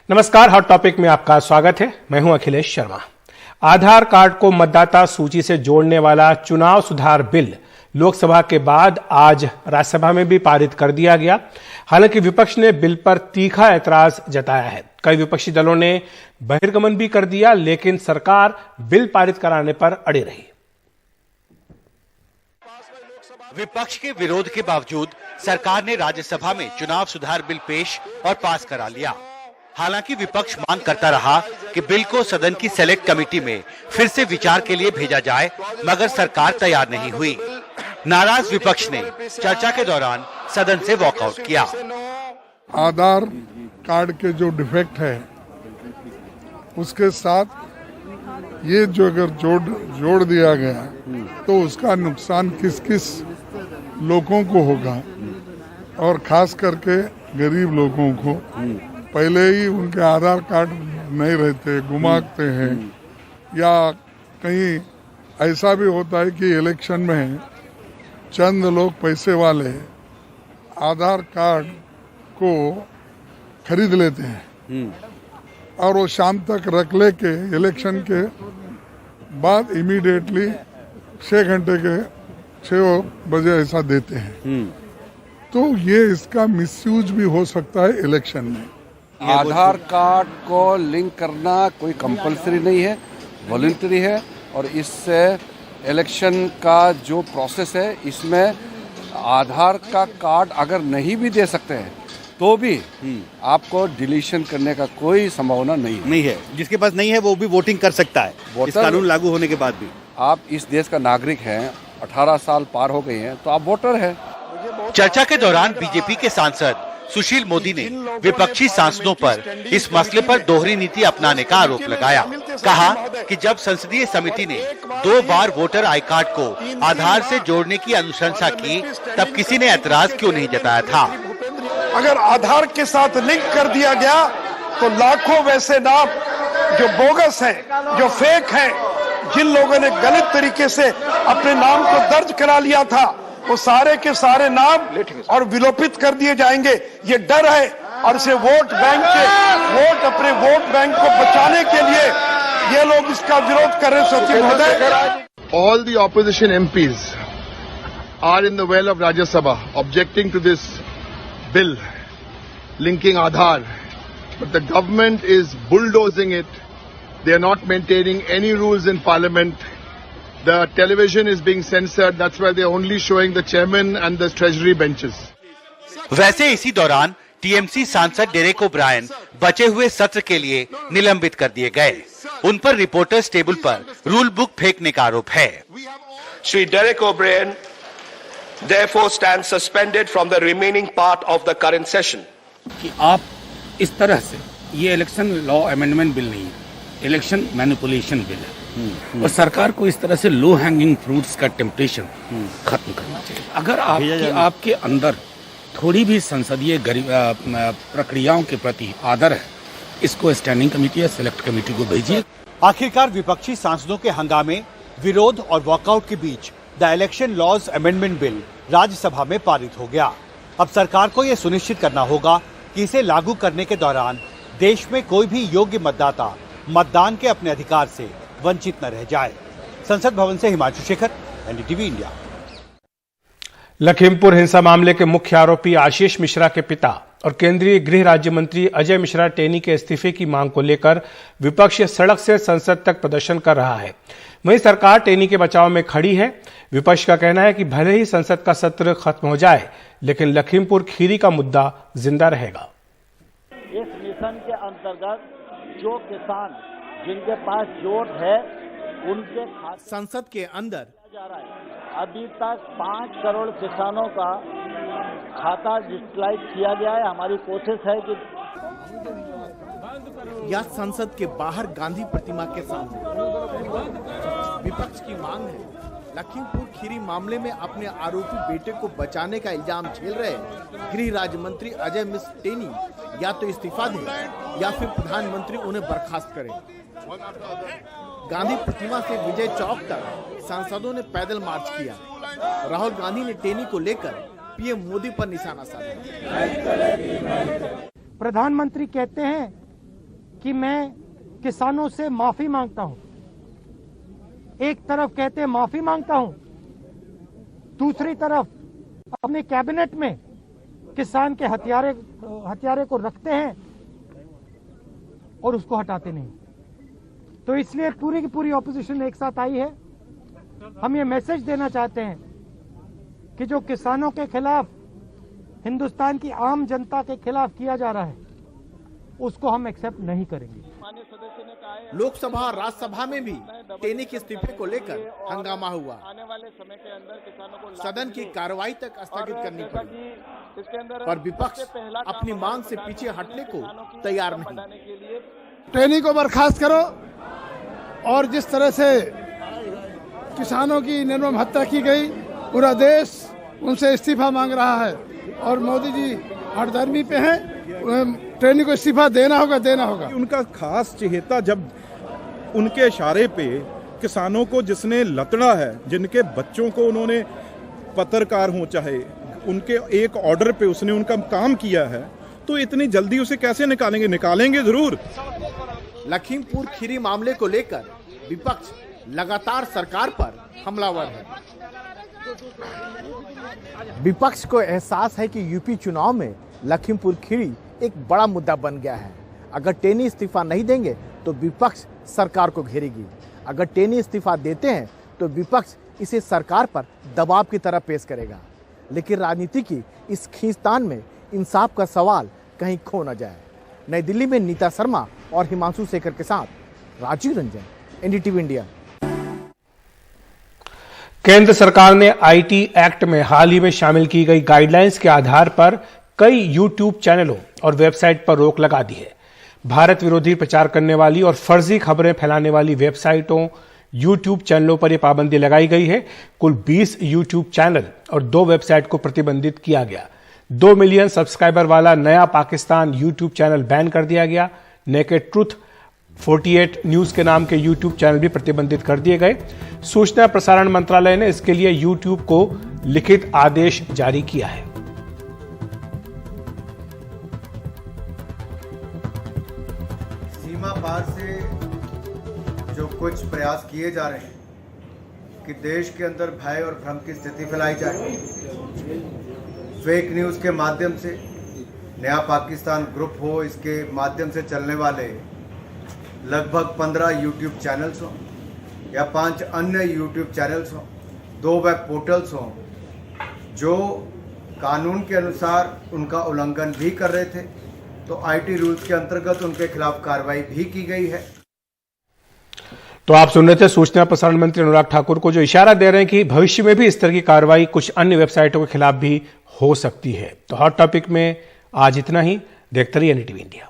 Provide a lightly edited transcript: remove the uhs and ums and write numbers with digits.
नमस्कार, hot topic में आपका स्वागत है। मैं हूं अखिलेश शर्मा। आधार कार्ड को मतदाता सूची से जोड़ने वाला चुनाव सुधार बिल लोकसभा के बाद आज राज्यसभा में भी पारित कर दिया गया। हालांकि विपक्ष ने बिल पर तीखा ऐतराज जताया है। कई विपक्षी दलों ने बहिर्गमन भी कर दिया, लेकिन सरकार बिल पारित कराने पर अड़ी रही। विपक्ष के विरोध के बावजूद सरकार ने राज्यसभा में चुनाव सुधार बिल पेश और पास करा लिया। हालांकि विपक्ष मांग करता रहा कि बिल को सदन की सेलेक्ट कमेटी में फिर से विचार के लिए भेजा जाए, मगर सरकार तैयार नहीं हुई। नाराज विपक्ष ने चर्चा के दौरान सदन से वॉकआउट किया। आधार कार्ड के जो डिफेक्ट है उसके साथ ये जो अगर जोड़ दिया गया तो उसका नुकसान किस किस लोगों को होगा, और खास करके गरीब लोगों को। पहले ही उनके आधार कार्ड नहीं रहते, गुमाते हैं, या कहीं ऐसा भी होता है कि इलेक्शन में चंद लोग पैसे वाले आधार कार्ड को खरीद लेते हैं और वो शाम तक रख लेके इलेक्शन के बाद इमीडिएटली 6 बजे ऐसा देते हैं। तो ये इसका मिसयूज भी हो सकता है इलेक्शन में। आधार कार्ड को लिंक करना कोई कंपलसरी नहीं है, वॉलंटरी है, और इससे इलेक्शन का जो प्रोसेस है इसमें आधार का कार्ड अगर नहीं भी दे सकते हैं तो भी आपको डिलीशन करने का कोई संभावना नहीं है। जिसके पास नहीं है वो भी वोटिंग कर सकता है। इस कानून लागू होने के बाद भी आप इस देश का नागरिक हैं, 18 साल पार हो गए हैं तो आप वोटर हैं। चर्चा के दौरान बीजेपी के सांसद सुशील मोदी ने विपक्षी सांसदों पर इस मसले पर दोहरी नीति अपनाने का आरोप लगाया। कहा कि जब संसदीय समिति ने 2 बार वोटर आई कार्ड को आधार से जोड़ने की अनुशंसा की, तब किसी ने ऐतराज क्यों नहीं जताया था। अगर आधार के साथ लिंक कर दिया गया तो लाखों वैसे नाम जो बोगस हैं, जो फेक हैं, जिन लोगों ने गलत तरीके से अपने नाम को दर्ज करा लिया था, वो सारे के सारे नाम और विलोपित कर दिए जाएंगे। ये डर है, और इसे अपने वोट बैंक को बचाने के लिए ये लोग इसका विरोध कर रहे हैं। All the opposition MPs are in the well of Rajya Sabha objecting to this bill linking Aadhaar, but the government is bulldozing it. They are not maintaining any rules in Parliament. The television is being censored. That's why they're only showing the chairman and the treasury benches. वैसे इसी दौरान TMC सांसद Derek O'Brien बचे हुए सत्र के लिए निलंबित कर दिए गए। उन पर रिपोर्टर्स टेबल पर रूल बुक फेंकने का आरोप है। Shri Derek O'Brien therefore stands suspended from the remaining part of the current session. कि आप इस तरह से, ये इलेक्शन लॉ अमेंडमेंट बिल नहीं है, इलेक्शन मैनिपुलेशन बिल है, और सरकार को इस तरह से लो हैंगिंग फ्रूट्स का टेम्पटेशन खत्म करना चाहिए। अगर आपके अंदर थोड़ी भी संसदीय प्रक्रियाओं के प्रति आदर है, इसको स्टैंडिंग कमेटी या सिलेक्ट कमेटी को भेजिए। आखिरकार विपक्षी सांसदों के हंगामे, विरोध और वॉकआउट के बीच the election laws amendment bill Rajya Sabha में पारित हो गया। अब सरकार को यह सुनिश्चित करना होगा कि इसे लागू करने के दौरान देश में कोई भी योग्य मतदाता मतदान के अपने अधिकार से वंचित न रह जाए। संसद भवन से हिमांशु शेखर, एनडीटीवी इंडिया। लखीमपुर हिंसा मामले के मुख्य आरोपी आशीष मिश्रा के पिता और केंद्रीय गृह राज्य मंत्री अजय मिश्रा टेनी के इस्तीफे की मांग को लेकर विपक्ष सड़क से संसद तक प्रदर्शन कर रहा है। वहीं सरकार टेनी के बचाव में खड़ी है। विपक्ष का कहना है कि भले ही संसद का सत्र खत्म हो जाए, लेकिन लखीमपुर खीरी का मुद्दा जिंदा रहेगा। इस मिशन के अंतर्गत जो किसान जिनके पास जोत है उनके संसद के अंदर जा रहा है। अभी तक 5 करोड़ किसानों का खाता डिजिटलाइज किया गया है। हमारी कोशिश है कि या संसद के बाहर गांधी प्रतिमा के सामने विपक्ष की मांग है। लखीमपुर खीरी मामले में अपने आरोपी बेटे को बचाने का इल्जाम झेल रहे गृह राज्य मंत्री अजय मिश्रा टेनी या तो इस्तीफा दें या फिर प्रधानमंत्री उन्हें बर्खास्त करें। गांधी प्रतिमा से विजय चौक तक सांसदों ने पैदल मार्च किया। राहुल गांधी ने टेनी को लेकर पीएम मोदी पर निशाना साधा। प्रधानमंत्री कहते हैं कि मैं किसानों से माफी मांगता हूं। एक तरफ कहते हैं माफी मांगता हूं, दूसरी तरफ अपने कैबिनेट में किसान के हथियारे को रखते हैं और उसको हटाते नहीं। तो इसलिए पूरी की पूरी ऑपोजिशन एक साथ आई है। हम ये मैसेज देना चाहते हैं कि जो किसानों के खिलाफ, हिंदुस्तान की आम जनता के खिलाफ किया जा रहा है, उसको हम एक्सेप्ट नहीं करेंगे। लोकसभा और राज्यसभा में भी टेनी के इस्तीफे को लेकर हंगामा हुआ। आने वाले समय के अंदर किसानों को सदन की कार्रवाई तक स्थगित करनी पड़ी, पर विपक्ष अपनी मांग से पीछे हटने को तैयार नहीं। टेनी को बर्खास्त करो, और जिस तरह से किसानों की निर्मम हत्या की गई, पूरा देश उनसे इस्तीफा मांग रहा है और मोदी जी हठधर्मी पे हैं। टेनी को इस्तीफा देना होगा। उनका खास चहेता जब उनके इशारे पे किसानों को जिसने लतड़ा है, जिनके बच्चों को उन्होंने, पत्रकार हो चाहे, उनके एक ऑर्डर पे उसने उनका काम किया है, तो इतनी जल्दी उसे कैसे निकालेंगे जरूर। लखीमपुर खीरी मामले को लेकर विपक्ष लगातार सरकार पर हमलावर है। विपक्ष को एहसास है कि यूपी चुनाव में लखीमपुर खीरी एक बड़ा मुद्दा बन गया है। अगर टेनी इस्तीफा नहीं देंगे तो विपक्ष सरकार को घेरेगी। अगर टेनी इस्तीफा देते हैं तो विपक्ष इसे सरकार पर दबाव की तरह पेश करेगा। लेकिन राजनीति की इस खींचतान में इंसाफ का सवाल कहीं खो न जाए। नई दिल्ली में नीता शर्मा और हिमांशु शेखर के साथ राजीव रंजन, एनडीटीवी इंडिया। केंद्र सरकार ने आईटी एक्ट में हाल ही में शामिल की गई गाइडलाइंस के आधार पर कई यूट्यूब चैनलों और वेबसाइट पर रोक लगा दी है। भारत विरोधी प्रचार करने वाली और फर्जी खबरें फैलाने वाली वेबसाइटों, यूट्यूब चैनलों पर यह पाबंदी लगाई गई है। कुल 20 यूट्यूब चैनल और 2 वेबसाइट को प्रतिबंधित किया गया। 2 मिलियन सब्सक्राइबर वाला नया पाकिस्तान यूट्यूब चैनल बैन कर दिया गया। नेकेड ट्रुथ 48 न्यूज के नाम के यूट्यूब चैनल भी प्रतिबंधित कर दिए गए। सूचना प्रसारण मंत्रालय ने इसके लिए यूट्यूब को लिखित आदेश जारी किया है। सीमा पार से जो कुछ प्रयास किए जा रहे हैं कि देश के अंदर भय और भ्रम की स्थिति फैलाई जाए, फेक न्यूज़ के माध्यम से, नया पाकिस्तान ग्रुप हो, इसके माध्यम से चलने वाले लगभग 15 यूट्यूब चैनल्स हों या 5 अन्य यूट्यूब चैनल्स हों, 2 वेब पोर्टल्स हों जो कानून के अनुसार उनका उल्लंघन भी कर रहे थे, तो आईटी रूल्स के अंतर्गत उनके खिलाफ कार्रवाई भी की गई है। तो आप सुन रहे थे सूचना प्रसारण मंत्री अनुराग ठाकुर को, जो इशारा दे रहे हैं कि भविष्य में भी इस तरह की कार्रवाई कुछ अन्य वेबसाइटों के खिलाफ भी हो सकती है। तो हॉट टॉपिक में आज इतना ही। देखते रहिए एनडीटीवी इंडिया।